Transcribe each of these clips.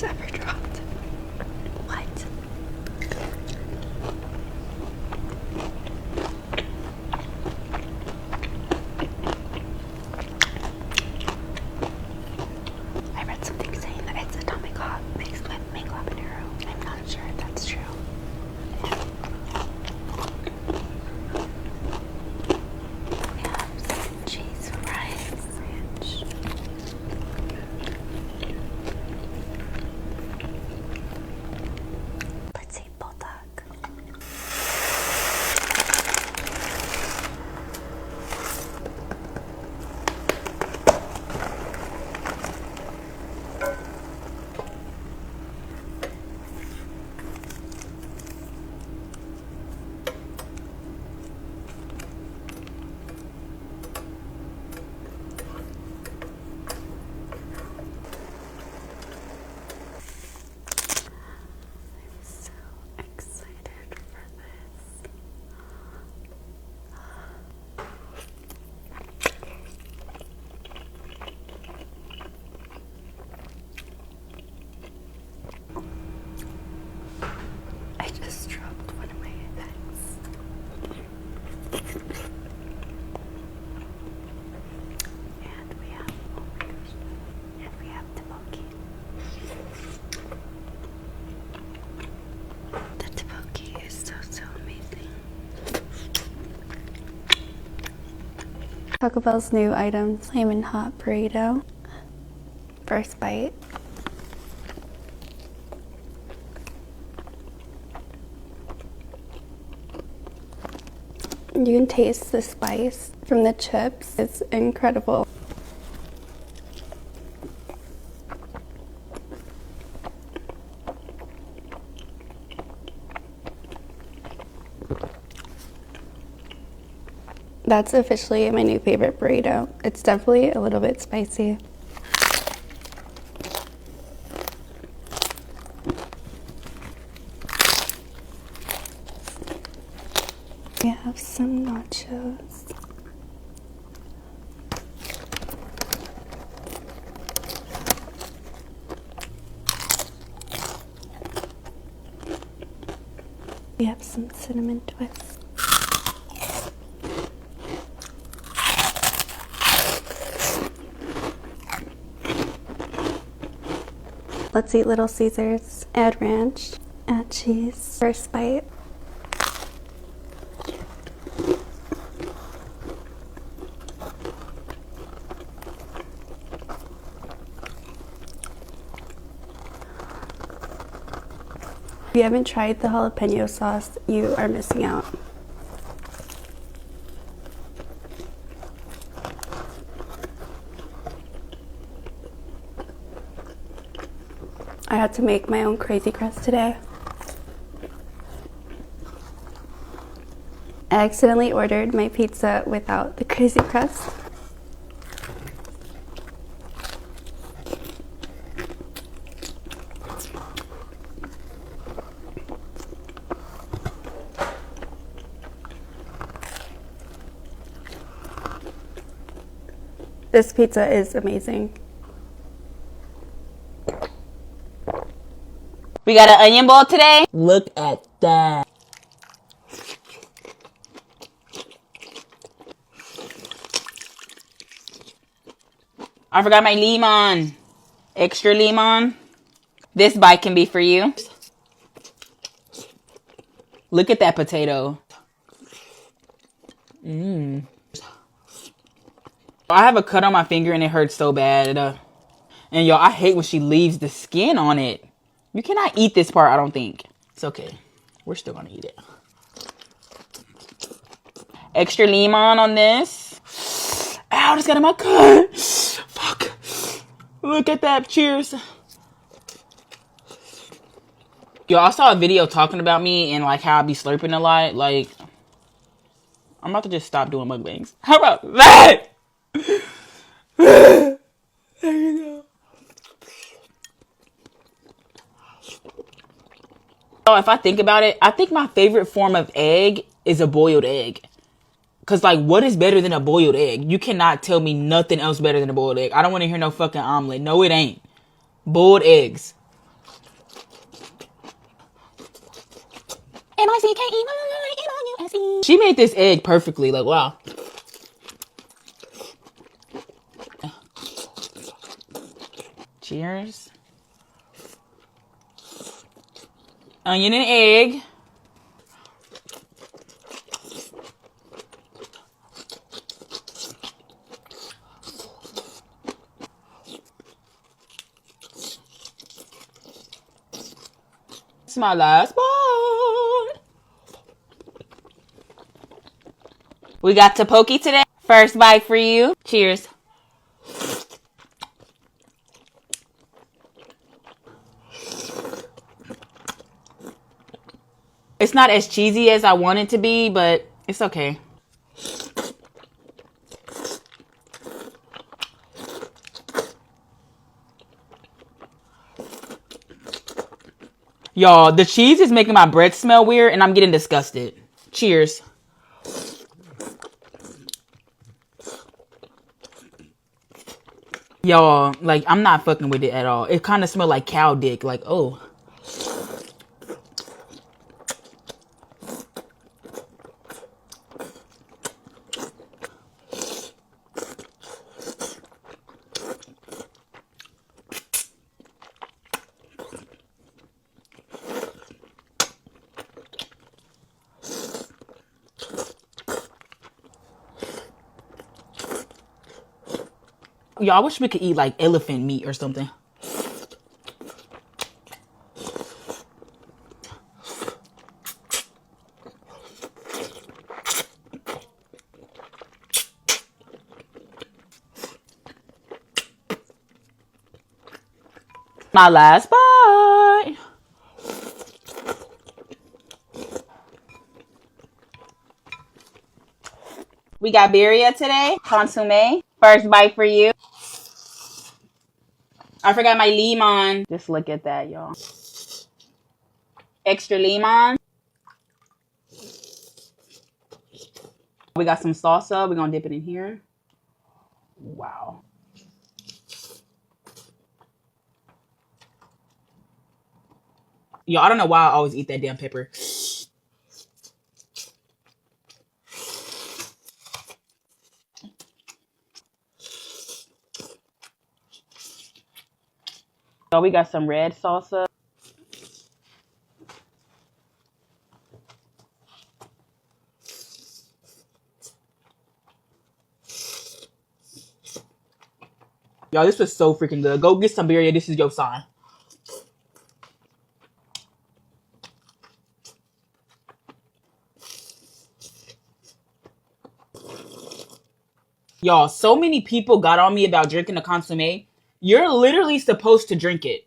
eggs ever dropped. What? I read something saying that it's atomic hot mixed with mango habanero. I'm not sure if that's true. We have some cheese fries ranch. Let's see, bulldog. So excited for this. I just dropped one of my eggs. And we have, oh my gosh, and we have tteokbokki. The tteokbokki is so amazing. Taco Bell's new item, flamin' hot burrito. First bite. You can taste the spice from the chips. It's incredible. That's officially my new favorite burrito. It's definitely a little bit spicy. We have some nachos. We have some cinnamon twists. Let's eat Little Caesars. Add ranch, add cheese. First bite. If you haven't tried the jalapeno sauce, you are missing out. I had to make my own crazy crust today. I accidentally ordered my pizza without the crazy crust. This pizza is amazing. We got an onion bowl today. Look at that. I forgot my lemon. Extra lemon. This bite can be for you. Look at that potato. I have a cut on my finger and it hurts so bad. And y'all, I hate when she leaves the skin on it. You cannot eat this part, I don't think. It's okay. We're still gonna eat it. Extra lemon on this. Ow, this got in my cut. Fuck. Look at that. Cheers. Yo, I saw a video talking about me and like how I be slurping a lot. Like, I'm about to just stop doing mukbangs. How about that? There you go. Oh, if I think about it, I think my favorite form of egg is a boiled egg. Because, like, what is better than a boiled egg? You cannot tell me nothing else better than a boiled egg. I don't want to hear no fucking omelet. No, it ain't. Boiled eggs. M-I-C-K-E-Y-M-O-U-S-E. She made this egg perfectly. Like, wow. Cheers. Onion and egg. It's my last bite. We got tteokbokki today. First bite for you. Cheers. It's not as cheesy as I want it to be, but it's okay. Y'all, the cheese is making my breath smell weird and I'm getting disgusted. Cheers. Y'all, like, I'm not fucking with it at all. It kind of smells like cow dick. Like, oh. Y'all, I wish we could eat, like, elephant meat or something. My last bite. We got birria today. Consomme. First bite for you. I forgot my limon. Just look at that, y'all. Extra limon. We got some salsa. We're going to dip it in here. Wow. Y'all, I don't know why I always eat that damn pepper. So we got some red salsa. Y'all, this was so freaking good. Go get some birria. This is your sign. Y'all, so many people got on me about drinking the consomme. You're literally supposed to drink it.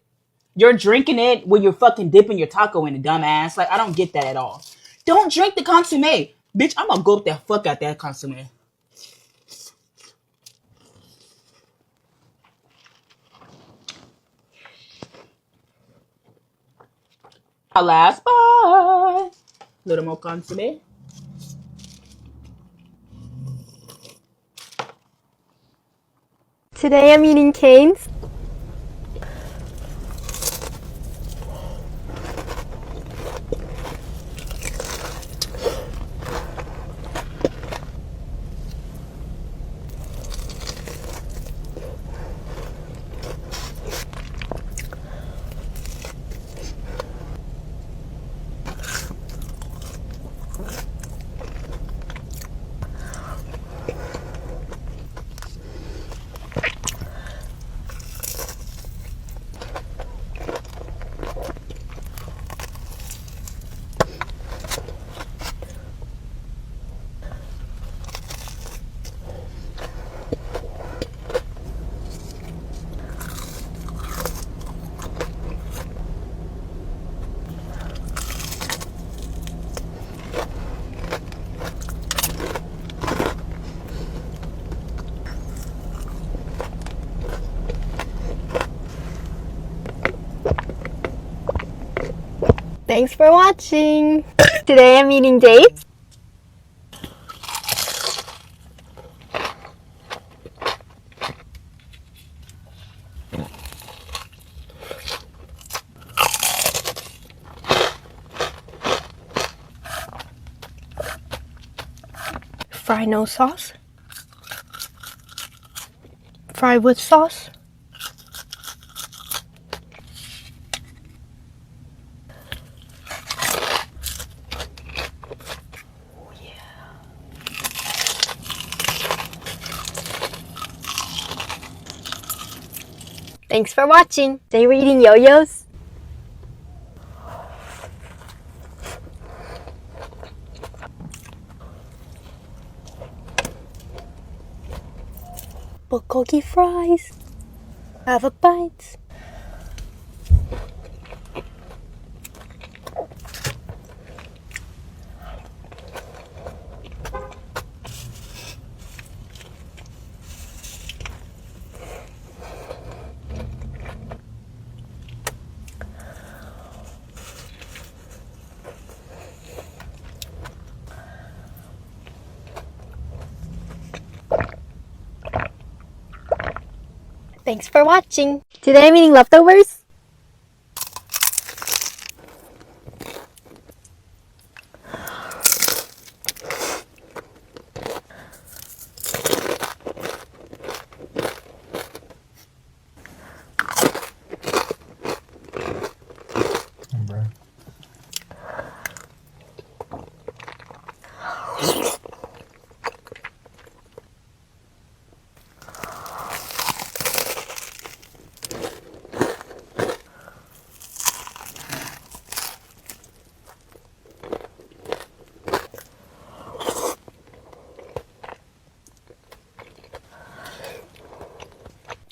You're drinking it when you're fucking dipping your taco in it, dumbass. Like, I don't get that at all. Don't drink the consomme. Bitch, I'm gonna go up the fuck out that consomme. My last bite. Little more consomme. Today I'm eating canes. Thanks for watching. Today I'm eating dates. Fry no sauce? Fry with sauce? Thanks for watching. Today we're eating yo-yos. Bulgogi fries. Have a bite. Thanks for watching. Today I'm eating leftovers.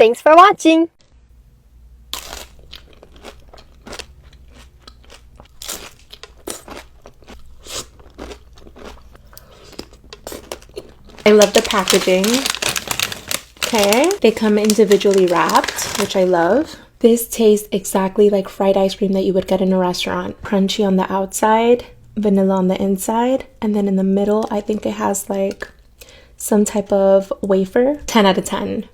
Thanks for watching. I love the packaging. Okay, they come individually wrapped, which I love. This tastes exactly like fried ice cream that you would get in a restaurant. Crunchy on the outside, vanilla on the inside, and then in the middle, I think it has like some type of wafer. 10 out of 10.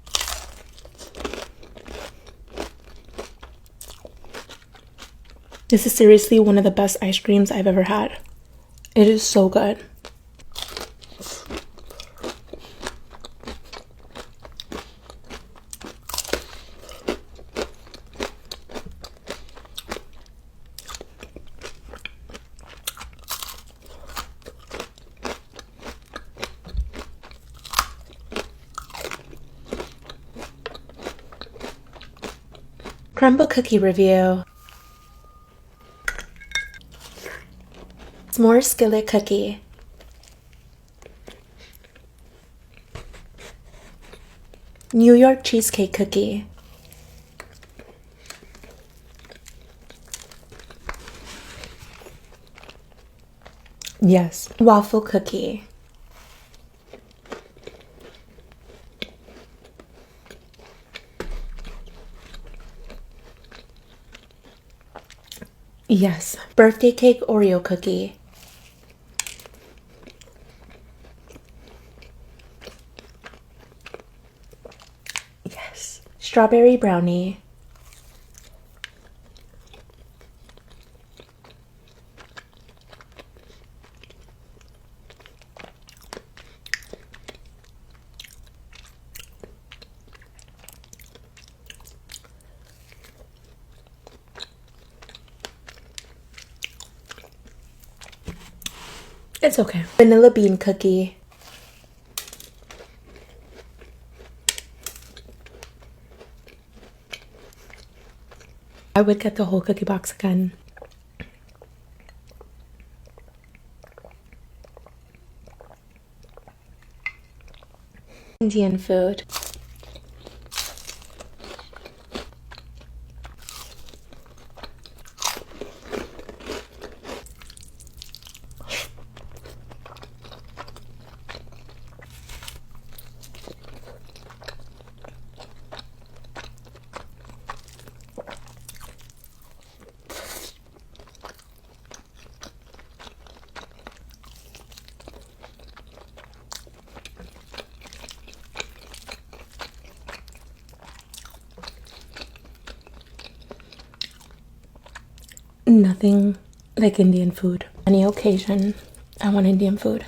This is seriously one of the best ice creams I've ever had. It is so good. Crumble cookie review. S'more skillet cookie. New York cheesecake cookie. Yes. Waffle cookie. Yes. Birthday cake Oreo cookie. Yes. Strawberry brownie. It's okay. Vanilla bean cookie. I would get the whole cookie box again. Indian food. Nothing like Indian food. Any occasion, I want Indian food.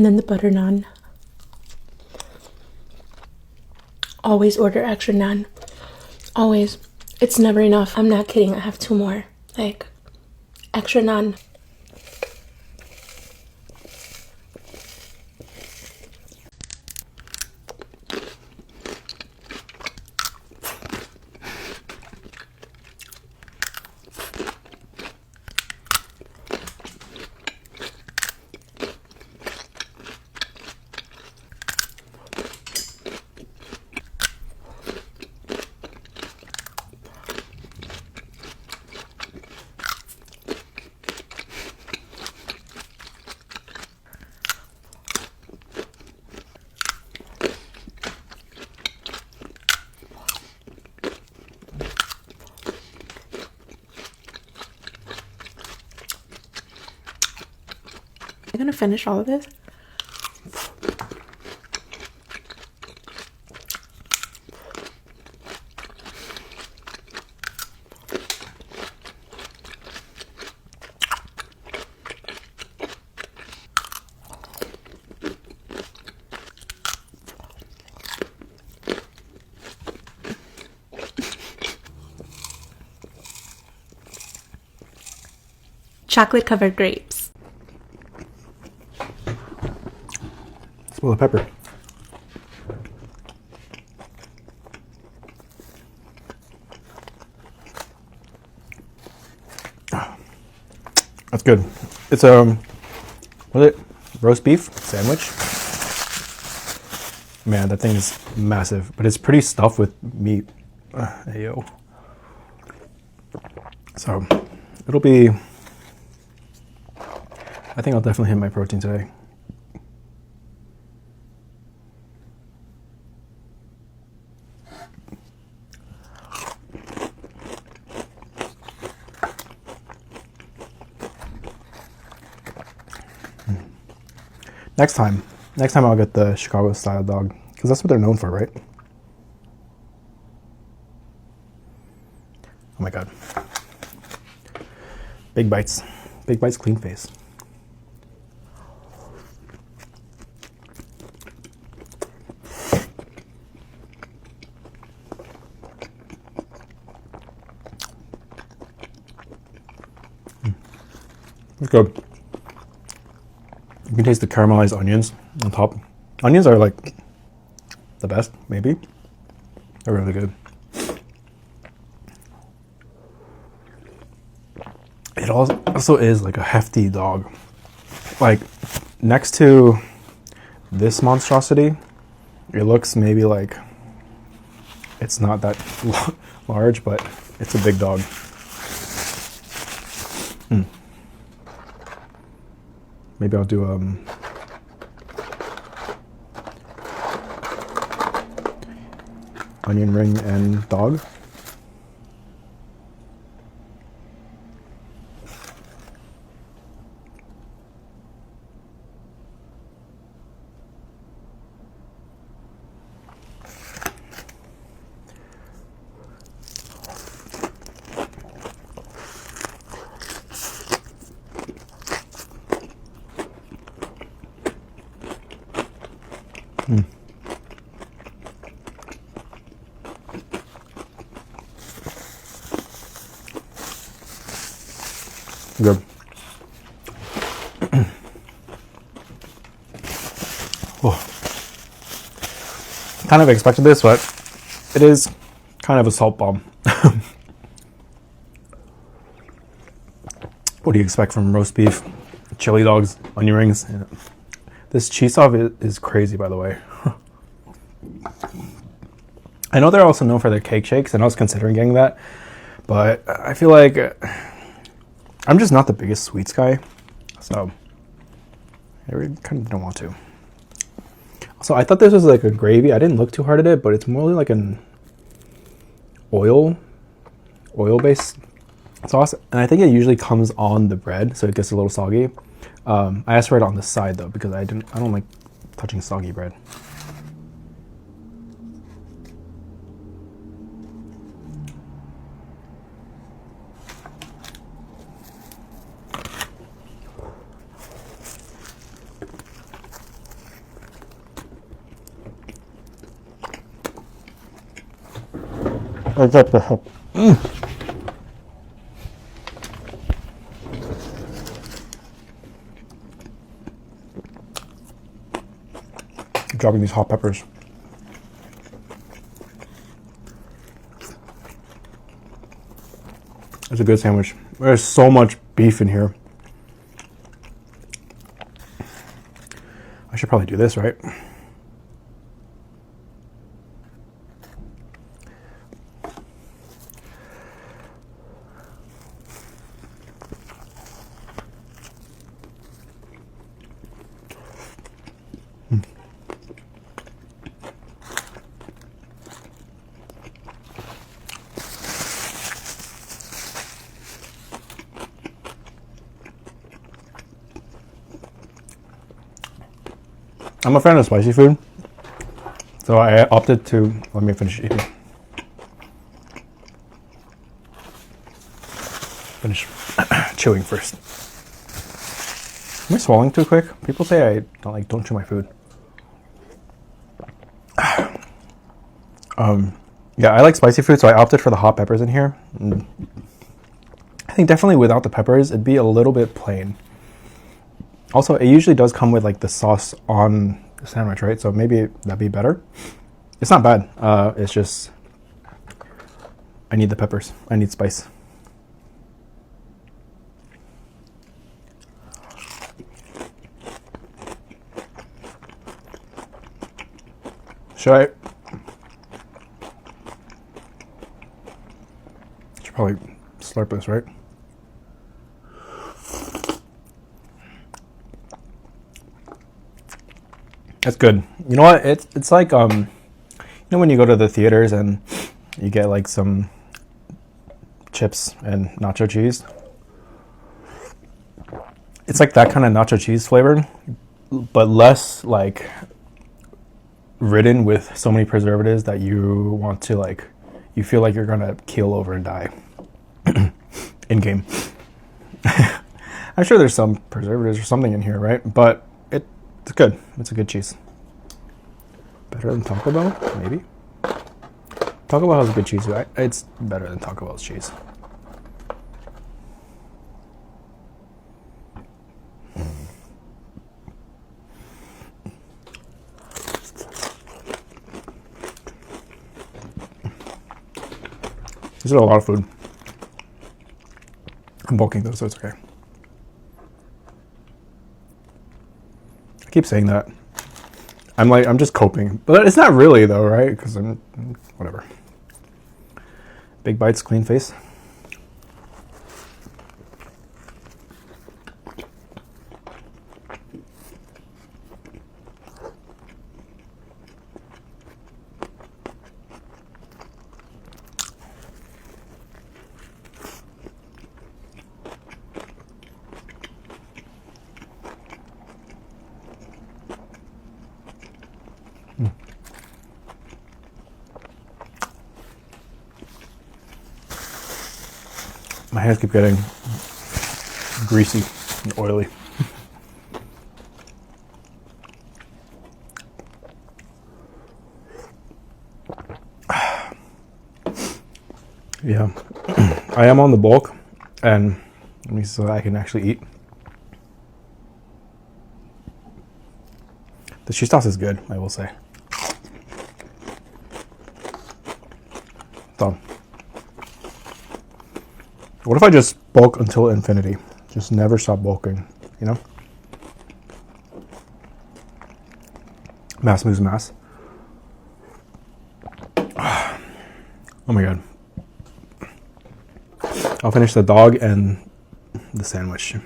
And then the butter naan. Always order extra naan. Always. It's never enough. I'm not kidding. I have 2 more. Like, extra naan. I'm gonna finish all of this. Chocolate covered grapes. Smell the pepper. That's good. It's what is it? Roast beef sandwich. Man, that thing is massive, but it's pretty stuffed with meat. Ayo. So it'll be. I think I'll definitely hit my protein today. Next time I'll get the Chicago style dog, because that's what they're known for, right? Oh my god. Big bites, clean face. It's good. You can taste the caramelized onions on top. Onions are like the best, maybe. They're really good. It also is like a hefty dog. Like next to this monstrosity, it looks maybe like it's not that large, but it's a big dog. Maybe I'll do onion ring and dog. Good. Oh. Kind of expected this, but it is kind of a salt bomb. What do you expect from roast beef, chili dogs, onion rings? This cheese sauce is crazy, by the way. I know they're also known for their cake shakes, and I was considering getting that, but I feel like I'm just not the biggest sweets guy, so I really kind of didn't want to. So I thought this was like a gravy. I didn't look too hard at it, but it's more like an oil-based sauce, and I think it usually comes on the bread, so it gets a little soggy. I asked for it on the side though, because I don't like touching soggy bread. Dropping these hot peppers. It's a good sandwich. There's so much beef in here. I should probably do this, right? I'm a fan of spicy food, so I opted to, let me finish eating. Finish chewing first. Am I swallowing too quick? People say I don't chew my food. Yeah, I like spicy food, so I opted for the hot peppers in here. I think definitely without the peppers, it'd be a little bit plain. Also, it usually does come with like the sauce on the sandwich, right? So maybe that'd be better. It's not bad. It's just, I need the peppers. I need spice. Should I? Should probably slurp this, right? That's good. You know what? It's like you know when you go to the theaters and you get like some chips and nacho cheese. It's like that kind of nacho cheese flavor, but less like ridden with so many preservatives that you want to like, you feel like you're gonna keel over and die in game. I'm sure there's some preservatives or something in here, right? But it's good. It's a good cheese. Better than Taco Bell? Maybe. Taco Bell has a good cheese. It's better than Taco Bell's cheese. This is a lot of food. I'm bulking though, so it's okay. I keep saying that. I'm just coping. But it's not really though, right? Because I'm, whatever. Big bites, clean face. My hands keep getting greasy and oily. Yeah, I am on the bulk, and let me so I can actually eat. The cheese sauce is good, I will say. So, what if I just bulk until infinity? Just never stop bulking, you know? Mass moves mass. Oh my god. I'll finish the dog and the sandwich.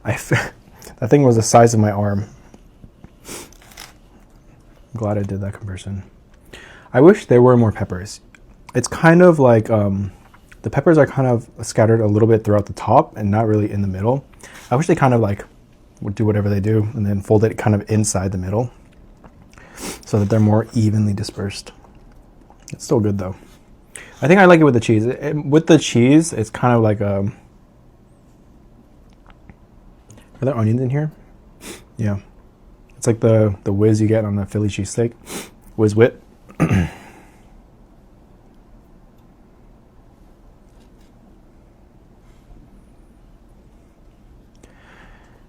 That thing was the size of my arm. I'm glad I did that comparison. I wish there were more peppers. It's kind of like, the peppers are kind of scattered a little bit throughout the top and not really in the middle. I wish they kind of like would do whatever they do and then fold it kind of inside the middle so that they're more evenly dispersed. It's still good though. I think I like it with the cheese. With the cheese, it's kind of like a... Are there onions in here? Yeah. It's like the whiz you get on the Philly cheesesteak. Whiz wit.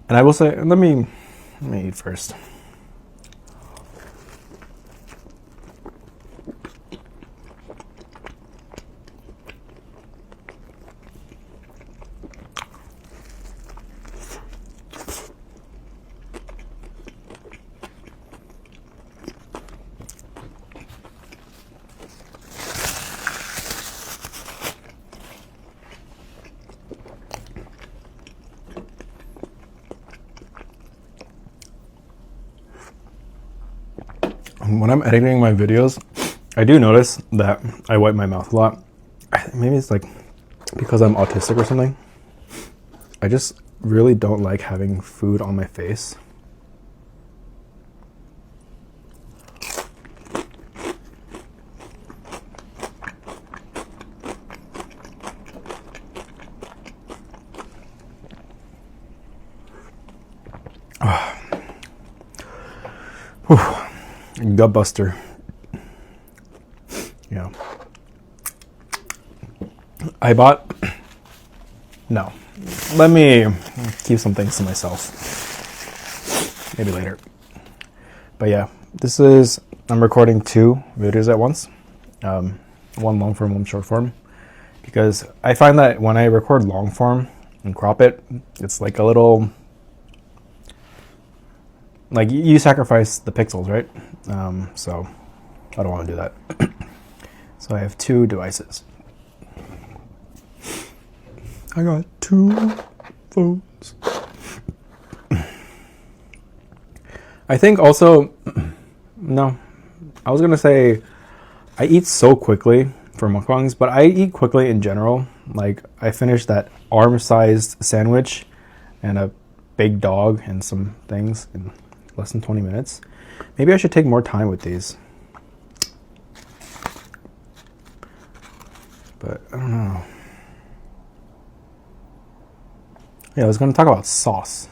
And I will say, let me eat first. When I'm editing my videos, I do notice that I wipe my mouth a lot. Maybe it's like because I'm autistic or something. I just really don't like having food on my face. Gut buster. Yeah. I bought. No. Let me keep some things to myself. Maybe later. But yeah, I'm recording 2 videos at once. One long form, one short form. Because I find that when I record long form and crop it, it's like a little. Like you sacrifice the pixels, right? So I don't want to do that. So I have 2 devices. I got 2 phones. I think also, no, I was gonna say I eat so quickly for mukbangs, but I eat quickly in general. Like I finished that arm-sized sandwich and a big dog and some things in less than 20 minutes. Maybe I should take more time with these. But I don't know. Yeah, I was going to talk about sauce.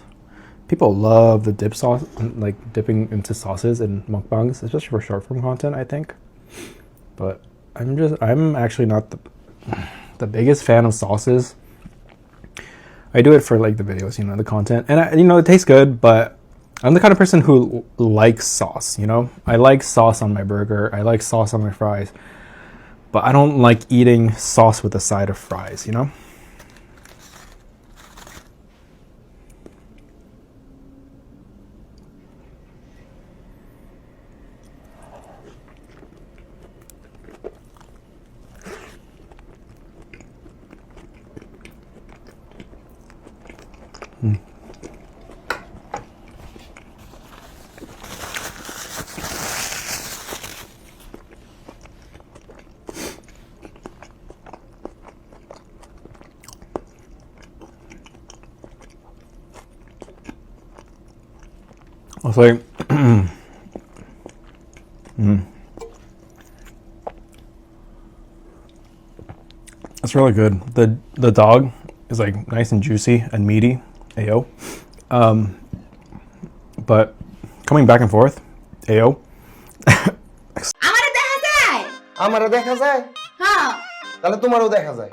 People love the dip sauce, like dipping into sauces in mukbangs, especially for short form content, I think. But I'm actually not the biggest fan of sauces. I do it for like the videos, the content. And it tastes good, but I'm the kind of person who likes sauce, I like sauce on my burger. I like sauce on my fries. But I don't like eating sauce with a side of fries, I was like, It's really good. The dog is like nice and juicy and meaty. Ayo. But coming back and forth, ayo. আমারে দেখা যায় আমারও দেখা যায় হ্যাঁ তাহলে তোমারও দেখা যায়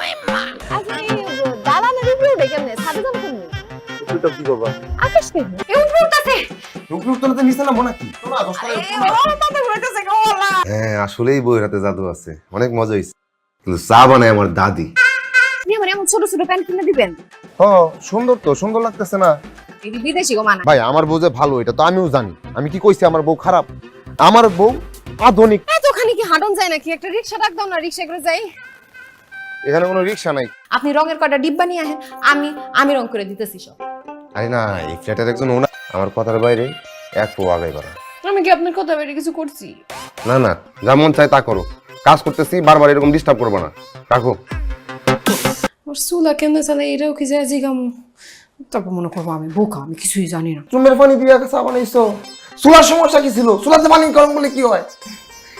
আচ্ছা এই দালানের উপরে উঠে কেমনে ছাদে যাবো কেমনে উপরটা কি করবা আকাশ দেখো এই উপরে উঠতেছে উপরে উঠতে নিচে নামবো নাকি শোনা হ্যাঁ আসলেই বই রাতে জাদু আছে অনেক মজা হইছে কিন্তু চা বানায় আমার দাদি আপনি আমার এমন ছোট ছোট প্যান্ট কিনে দিবেন সুন্দর তো সুন্দর লাগতেছে না এই বিদেশি গো মানা ভাই আমার বউ যে ভালো এটা তো আমিও জানি আমি কি কইছি আমার বউ খারাপ আমার বউ আধুনিক এতখানি কি হাঁটন যায় নাকি একটা রিকশা ডাক দাও না রিকশা করে যাই এখানে কোনো রিকশা নাই আপনি রঙের কয়টা ডিব্বা নিয়ে আসেন আমি রং করে দিতেছি সব আরে না এই ফ্ল্যাটের একজন ওনার আমার কথার বাইরে এক পো আগাই বাড়া আমি কি আপনার কথা বাইরে কিছু করছি না না যা মন চায় তা করো কাজ করতেছি বারবার এরকম ডিস্টার্ব করবে না রাখো ওর চুলা কেমনে চালে এটাও কি যায় জিগামু তারপর মনে করবো আমি বোকা আমি কিছুই জানি না চুমের পানি দিয়ে চা বানাইছো চুলার সমস্যা কি ছিল চুলাতে পানি গরম বলে কি হয়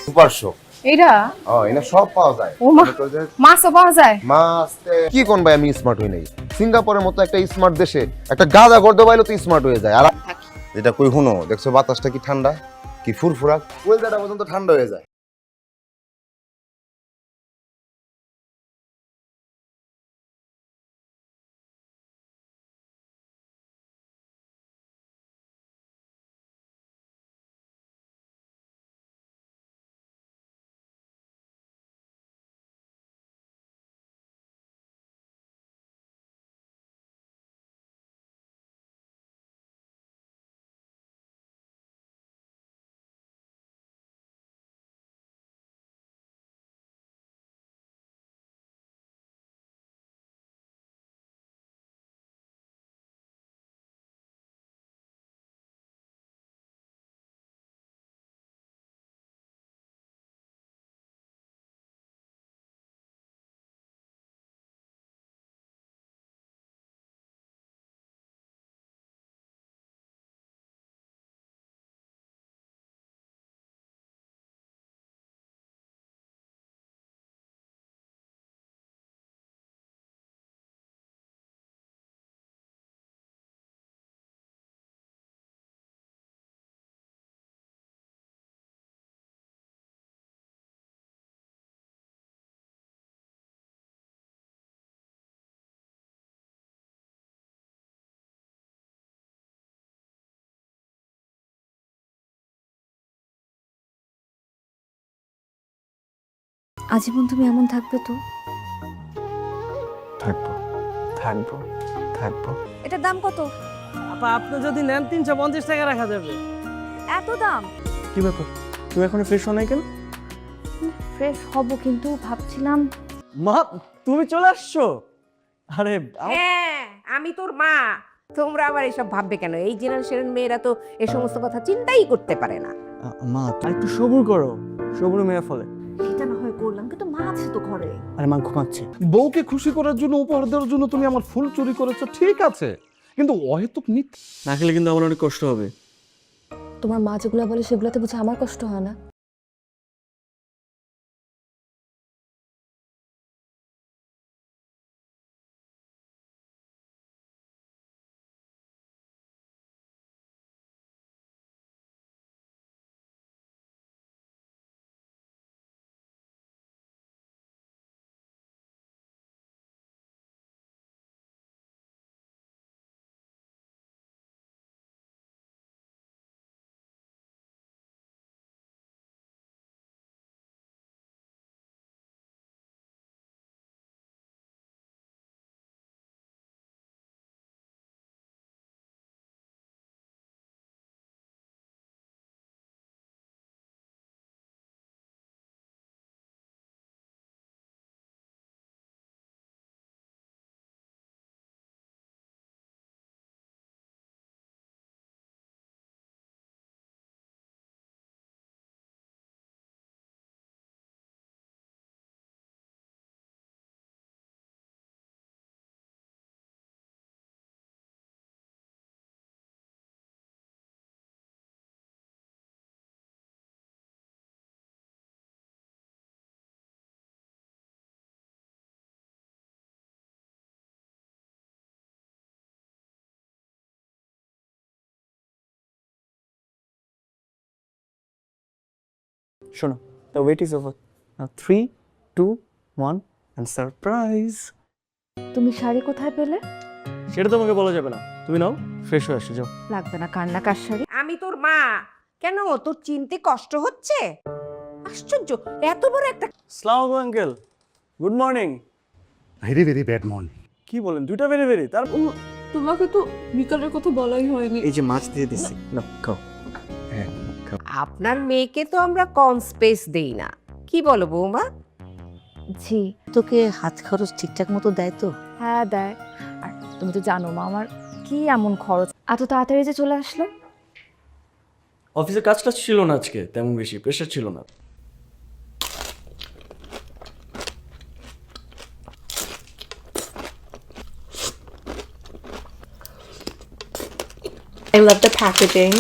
সুপারশো এইটা এটা সব পাওয়া যায় ও মাছও পাওয়া যায় মাছ কি কোন ভাই আমি স্মার্ট হই নাই সিঙ্গাপুরের মতো একটা স্মার্ট দেশে একটা গাদা গর্দ পাইলে তো স্মার্ট হয়ে যায় আর যেটা কই হুনো দেখছো বাতাসটা কি ঠান্ডা কি ফুরফুরা ওয়েদারটা পর্যন্ত ঠান্ডা হয়ে যায় আজীবন তুমি এমন থাকবে তো? থাকবো থাকবো থাকবো। এটার দাম কত? আপা আপনি যদি নেন 350 টাকা রাখা যাবে। এত দাম? কি ব্যাপার, তুমি এখনো ফ্রেশ হও নাই কেন? ফ্রেশ হব, কিন্তু ভাবছিলাম। মা তুমি চলে আসছো? আরে হ্যাঁ, আমি তোর মা। তোমরা আবার এসব ভাববে কেন? এই জেনারেশনের মেয়েরা তো এই সমস্ত কথা চিন্তাই করতে পারে না। মা একটু সবুর করো, সবুর মেয়ে ফলে। এটা না হয় করলাম, কিন্তু মা আছে তো ঘরে। আরে মা ঘুমাচ্ছে। বউকে খুশি করার জন্য, উপহার দেওয়ার জন্য তুমি আমার ফুল চুরি করেছো, ঠিক আছে, কিন্তু অহেতুক না খেলে কিন্তু আমার অনেক কষ্ট হবে। তোমার মা যেগুলো বলে সেগুলোতে বুঝে আমার কষ্ট হয় না? শোনো, the wait is over. Now 3, 2, 1 and surprise. তুমি শাড়ি কোথায় পেলে? সেটা তোমাকে বলা যাবে না, তুমি নাও, ফ্রেশ হয়ে আসো, যাও। লাগবে না, কান্না কার শাড়ি। আমি তোর মা। কেন তোর চিনতে কষ্ট হচ্ছে? আশ্চর্য, এত বড় একটা। আসসালামু আলাইকুম uncle, good morning. Very very bad morning. কি বলেন, দুইটা বেরি বেরি? তার তোমাকে তো বিকালের কথা বলাই হয়নি। এই যে মাছ দিয়ে দিছি, না খাও। আপনার মেয়েকে তো আমরা কম স্পেস দেই না, কি বলো বৌমা? জি। তোকে হাত খরচ ঠিকঠাক মতো দেয় তো? হ্যাঁ দেয়। আর তুমি তো জানো মা, আমার কি এমন খরচ। এত তাড়াতাড়ি যে চলে আসলো। অফিসে কাজটা ছিল না আজকে, তেমন বেশি প্রেশার ছিল না। I love the packaging.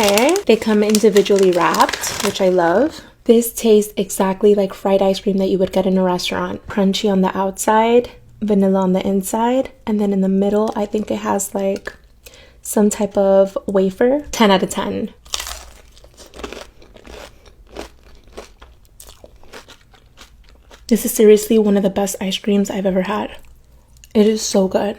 Okay, they come individually wrapped, which I love. This tastes exactly like fried ice cream that you would get in a restaurant. Crunchy on the outside, vanilla on the inside, and then in the middle, I think it has like some type of wafer. 10 out of 10. This is seriously one of the best ice creams I've ever had. It is so good.